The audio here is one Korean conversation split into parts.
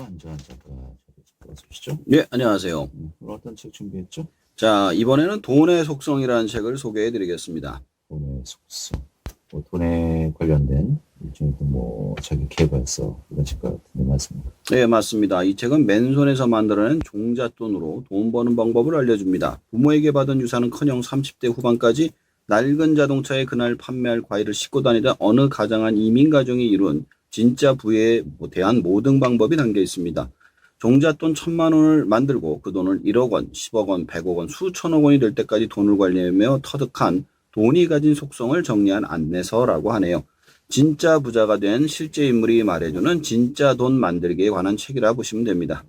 한주환 작가 어서 오시죠. 네, 안녕하세요. 오늘 어떤 책 준비했죠? 자, 이번에는 돈의 속성이라는 책을 소개해 드리겠습니다. 돈의 속성. 돈에 관련된 일종의 자기 개발서 이런 책 같은데 맞습니까? 네, 맞습니다. 이 책은 맨손에서 만들어낸 종잣돈으로 돈 버는 방법을 알려줍니다. 부모에게 받은 유산은커녕 30대 후반까지 낡은 자동차에 그날 판매할 과일을 싣고 다니던 어느 가장한 이민 가정이 이룬 진짜 부에 대한 모든 방법이 담겨 있습니다. 종잣돈 1,000만 원을 만들고 그 돈을 1억 원, 10억 원, 100억 원, 수천억 원이 될 때까지 돈을 관리하며 터득한 돈이 가진 속성을 정리한 안내서라고 하네요. 진짜 부자가 된 실제 인물이 말해주는 진짜 돈 만들기에 관한 책이라 보시면 됩니다.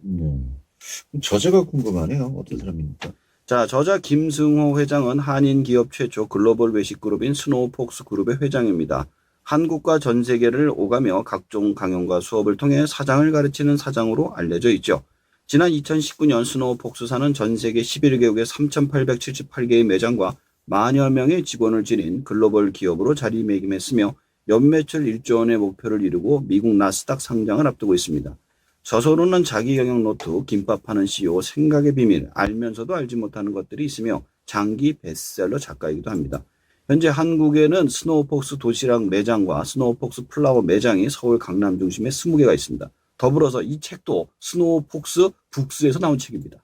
저자가 궁금하네요. 어떤 사람입니까? 자, 저자 김승호 회장은 한인 기업 최초 글로벌 외식 그룹인 스노우폭스 그룹의 회장입니다. 한국과 전 세계를 오가며 각종 강연과 수업을 통해 사장을 가르치는 사장으로 알려져 있죠. 지난 2019년 스노우폭스사는 전 세계 11개국의 3,878개의 매장과 만여 명의 직원을 지닌 글로벌 기업으로 자리매김했으며 연매출 1조 원의 목표를 이루고 미국 나스닥 상장을 앞두고 있습니다. 저서로는 자기 경영 노트, 김밥 파는 CEO, 생각의 비밀, 알면서도 알지 못하는 것들이 있으며 장기 베스트셀러 작가이기도 합니다. 현재 한국에는 스노우폭스 도시락 매장과 스노우폭스 플라워 매장이 서울 강남 중심에 20개가 있습니다. 더불어서 이 책도 스노우폭스 북스에서 나온 책입니다.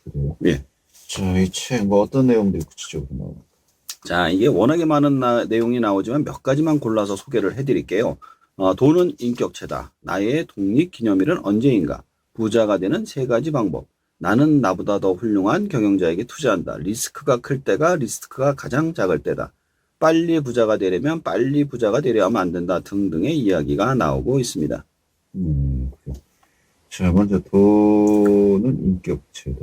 그래요? 예. 자, 이 책 어떤 내용들이 구체적으로 나옵니까? 자, 이게 워낙에 많은 내용이 나오지만 몇 가지만 골라서 소개를 해드릴게요. 돈은 인격체다. 나의 독립기념일은 언제인가? 부자가 되는 3가지 방법. 나는 나보다 더 훌륭한 경영자에게 투자한다. 리스크가 클 때가 리스크가 가장 작을 때다. 빨리 부자가 되려면 빨리 부자가 되려 하면 안 된다. 등등의 이야기가 나오고 있습니다. 그래요. 자, 먼저 돈은 인격체다.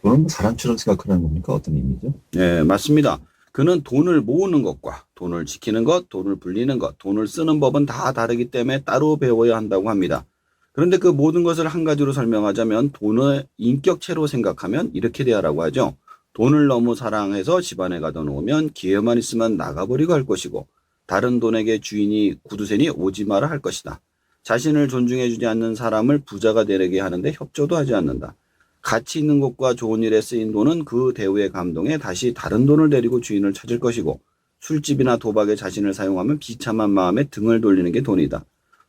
돈은 사람처럼 생각하는 겁니까? 어떤 의미죠? 네, 맞습니다. 그는 돈을 모으는 것과 돈을 지키는 것, 돈을 불리는 것, 돈을 쓰는 법은 다 다르기 때문에 따로 배워야 한다고 합니다. 그런데 그 모든 것을 한 가지로 설명하자면 돈을 인격체로 생각하면 이렇게 돼야라고 하죠. 돈을 너무 사랑해서 집안에 가둬 놓으면 기회만 있으면 나가버리고 할 것이고 다른 돈에게 주인이 구두쇠니 오지 마라 할 것이다. 자신을 존중해주지 않는 사람을 부자가 되게 하는데 협조도 하지 않는다. 가치 있는 것과 좋은 일에 쓰인 돈은 그 대우에 감동해 다시 다른 돈을 데리고 주인을 찾을 것이고 술집이나 도박에 자신을 사용하면 비참한 마음에 등을 돌리는 게 돈이다.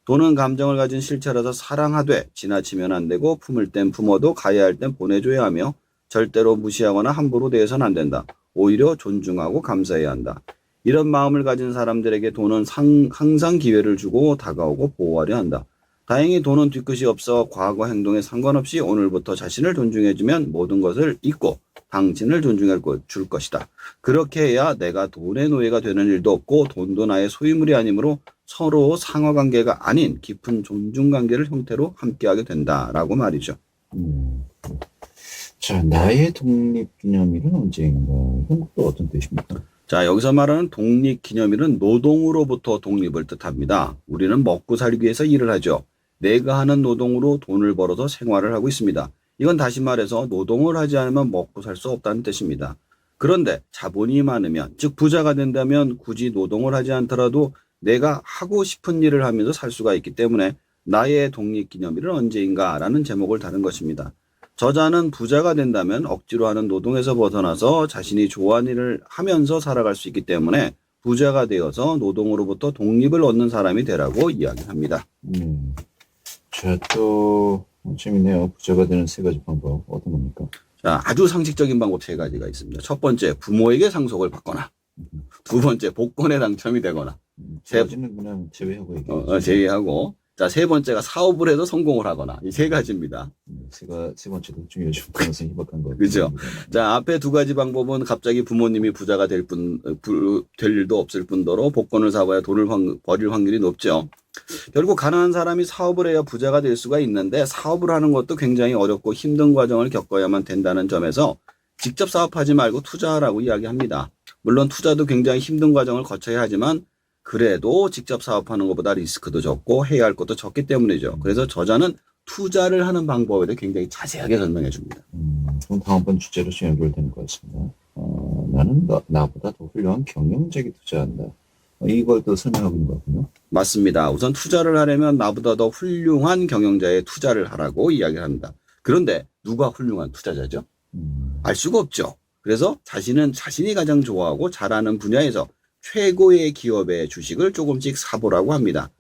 돈은 감정을 가진 실체라서 사랑하되 지나치면 안 되고 품을 땐 품어도 가야 할 땐 보내줘야 하며 절대로 무시하거나 함부로 대해서는 안 된다. 오히려 존중하고 감사해야 한다. 이런 마음을 가진 사람들에게 돈은 항상 기회를 주고 다가오고 보호하려 한다. 다행히 돈은 뒤끝이 없어 과거 행동에 상관없이 오늘부터 자신을 존중해주면 모든 것을 잊고 당신을 존중해 줄 것이다. 그렇게 해야 내가 돈의 노예가 되는 일도 없고 돈도 나의 소유물이 아니므로 서로 상하관계가 아닌 깊은 존중관계를 형태로 함께하게 된다라고 말이죠. 자, 나의 독립기념일은 언제인가? 이건 또 어떤 뜻입니까? 자, 여기서 말하는 독립기념일은 노동으로부터 독립을 뜻합니다. 우리는 먹고 살기 위해서 일을 하죠. 내가 하는 노동으로 돈을 벌어서 생활을 하고 있습니다. 이건 다시 말해서 노동을 하지 않으면 먹고 살 수 없다는 뜻입니다. 그런데 자본이 많으면, 즉 부자가 된다면 굳이 노동을 하지 않더라도 내가 하고 싶은 일을 하면서 살 수가 있기 때문에 나의 독립기념일은 언제인가 라는 제목을 다룬 것입니다. 저자는 부자가 된다면 억지로 하는 노동에서 벗어나서 자신이 좋아하는 일을 하면서 살아갈 수 있기 때문에 부자가 되어서 노동으로부터 독립을 얻는 사람이 되라고 이야기합니다. 자, 또 재밌네요. 부자가 되는 3가지 방법 어떤 겁니까? 자, 아주 상식적인 방법 3가지가 있습니다. 첫 번째, 부모에게 상속을 받거나, 두 번째, 복권에 당첨이 되거나, 세 가지는 그냥 제외하고 얘기해요. 제외하고, 자, 세 번째가 사업을 해서 성공을 하거나, 이 3가지입니다. 세 번째도 중요하죠. 가능성이 희박한 거. 그죠? 자, 앞에 2가지 방법은 갑자기 부모님이 부자가 될 일도 없을 뿐더러 복권을 사봐야 돈을 버릴 확률이 높죠. 결국 가난한 사람이 사업을 해야 부자가 될 수가 있는데 사업을 하는 것도 굉장히 어렵고 힘든 과정을 겪어야만 된다는 점에서 직접 사업하지 말고 투자하라고 이야기합니다. 물론 투자도 굉장히 힘든 과정을 거쳐야 하지만 그래도 직접 사업하는 것보다 리스크도 적고 해야 할 것도 적기 때문이죠. 그래서 저자는 투자를 하는 방법에 대해 굉장히 자세하게 설명해 줍니다. 그럼 다음번 주제로 좀 연결되는 것 같습니다. 나는 나보다 더 훌륭한 경영자에게 투자한다. 이걸 또 설명하고 있는 거군요. 맞습니다. 우선 투자를 하려면 나보다 더 훌륭한 경영자에 투자를 하라고 이야기를 합니다. 그런데 누가 훌륭한 투자자죠? 알 수가 없죠. 그래서 자신이 가장 좋아하고 잘하는 분야에서 최고의 기업의 주식을 조금씩 사보라고 합니다.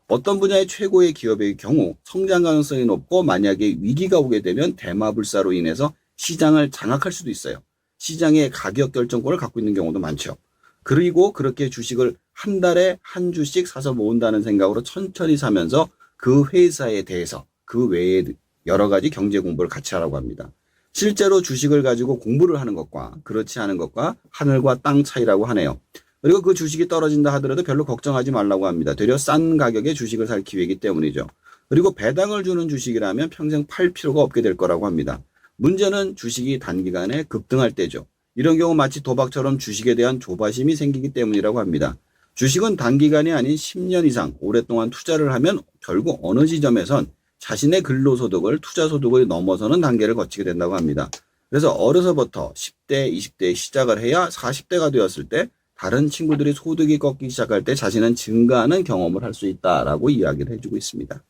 어떤 분야의 최고의 기업의 경우 성장 가능성이 높고 만약에 위기가 오게 되면 대마불사로 인해서 시장을 장악할 수도 있어요. 시장의 가격 결정권을 갖고 있는 경우도 많죠. 그리고 그렇게 주식을 한 달에 한 주씩 사서 모은다는 생각으로 천천히 사면서 그 회사에 대해서 그 외에 여러 가지 경제 공부를 같이 하라고 합니다. 실제로 주식을 가지고 공부를 하는 것과 그렇지 않은 것과 하늘과 땅 차이라고 하네요. 그리고 그 주식이 떨어진다 하더라도 별로 걱정하지 말라고 합니다. 되려 싼 가격에 주식을 살 기회이기 때문이죠. 그리고 배당을 주는 주식이라면 평생 팔 필요가 없게 될 거라고 합니다. 문제는 주식이 단기간에 급등할 때죠. 이런 경우 마치 도박처럼 주식에 대한 조바심이 생기기 때문이라고 합니다. 주식은 단기간이 아닌 10년 이상 오랫동안 투자를 하면 결국 어느 지점에선 자신의 근로소득을 투자소득을 넘어서는 단계를 거치게 된다고 합니다. 그래서 어려서부터 10대, 20대에 시작을 해야 40대가 되었을 때 다른 친구들이 소득이 꺾이기 시작할 때 자신은 증가하는 경험을 할 수 있다라고 이야기를 해주고 있습니다.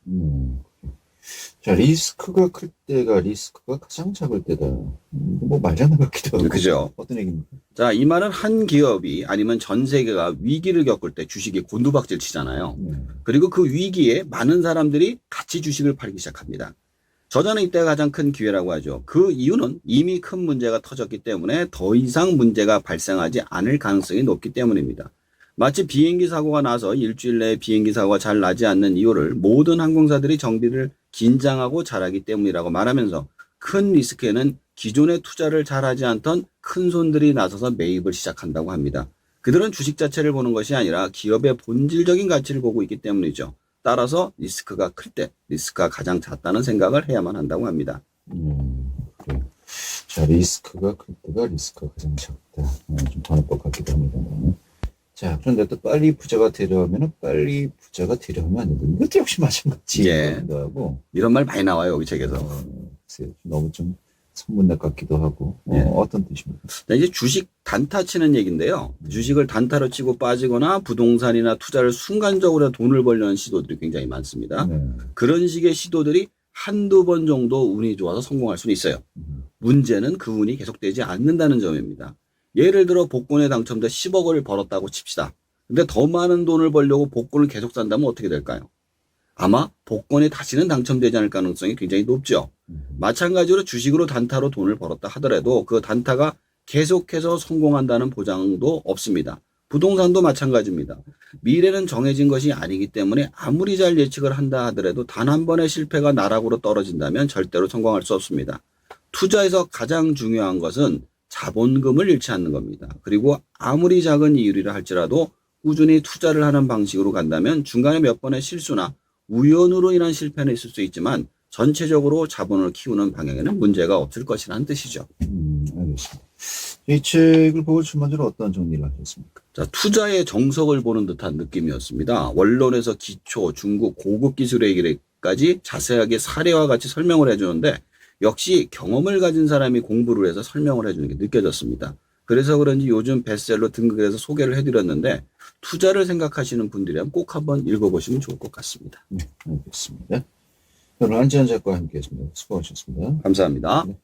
자, 리스크가 클 때가 리스크가 가장 작을 때다. 뭐 말장난 같기도 하고. 그죠? 어떤 얘기입니까? 자, 이 말은 한 기업이 아니면 전 세계가 위기를 겪을 때 주식이 곤두박질 치잖아요. 그리고 그 위기에 많은 사람들이 같이 주식을 팔기 시작합니다. 저자는 이때가 가장 큰 기회라고 하죠. 그 이유는 이미 큰 문제가 터졌기 때문에 더 이상 문제가 발생하지 않을 가능성이 높기 때문입니다. 마치 비행기 사고가 나서 일주일 내에 비행기 사고가 잘 나지 않는 이유를 모든 항공사들이 정비를 긴장하고 잘하기 때문이라고 말하면서 큰 리스크에는 기존의 투자를 잘하지 않던 큰 손들이 나서서 매입을 시작한다고 합니다. 그들은 주식 자체를 보는 것이 아니라 기업의 본질적인 가치를 보고 있기 때문이죠. 따라서 리스크가 클 때 리스크가 가장 작다는 생각을 해야만 한다고 합니다. 그래. 자, 리스크가 클 때가 리스크가 가장 작다. 좀 단어법 같기도 합니다. 자, 그런데 또 빨리 부자가 되려면 빨리 부자가 되려면 안 된다. 이것도 역시 마찬가지. 예. 하고. 이런 말 많이 나와요, 여기 책에서. 글쎄요. 너무 좀 선문답 같기도 하고. 예. 어떤 뜻입니까? 자, 이제 주식 단타 치는 얘기인데요. 주식을 단타로 치고 빠지거나 부동산이나 투자를 순간적으로 돈을 벌려는 시도들이 굉장히 많습니다. 그런 식의 시도들이 한두 번 정도 운이 좋아서 성공할 수는 있어요. 문제는 그 운이 계속되지 않는다는 점입니다. 예를 들어 복권에 당첨돼 10억을 벌었다고 칩시다. 근데 더 많은 돈을 벌려고 복권을 계속 산다면 어떻게 될까요? 아마 복권에 다시는 당첨되지 않을 가능성이 굉장히 높죠. 마찬가지로 주식으로 단타로 돈을 벌었다 하더라도 그 단타가 계속해서 성공한다는 보장도 없습니다. 부동산도 마찬가지입니다. 미래는 정해진 것이 아니기 때문에 아무리 잘 예측을 한다 하더라도 단 한 번의 실패가 나락으로 떨어진다면 절대로 성공할 수 없습니다. 투자에서 가장 중요한 것은 자본금을 잃지 않는 겁니다. 그리고 아무리 작은 이율이라 할지라도 꾸준히 투자를 하는 방식으로 간다면 중간에 몇 번의 실수나 우연으로 인한 실패는 있을 수 있지만 전체적으로 자본을 키우는 방향에는 문제가 없을 것이라는 뜻이죠. 알겠습니다. 이 책을 보고 전반적으로 어떤 정리를 하셨습니까? 자, 투자의 정석을 보는 듯한 느낌이었습니다. 원론에서 기초, 중급, 고급 기술에 이르기까지 자세하게 사례와 같이 설명을 해주는데 역시 경험을 가진 사람이 공부를 해서 설명을 해주는 게 느껴졌습니다. 그래서 그런지 요즘 베스트셀러 등극해서 소개를 해드렸는데 투자를 생각하시는 분들이라면 꼭 한번 읽어보시면 좋을 것 같습니다. 네, 알겠습니다. 오늘 안지한 작가와 함께했습니다. 수고하셨습니다. 감사합니다. 네.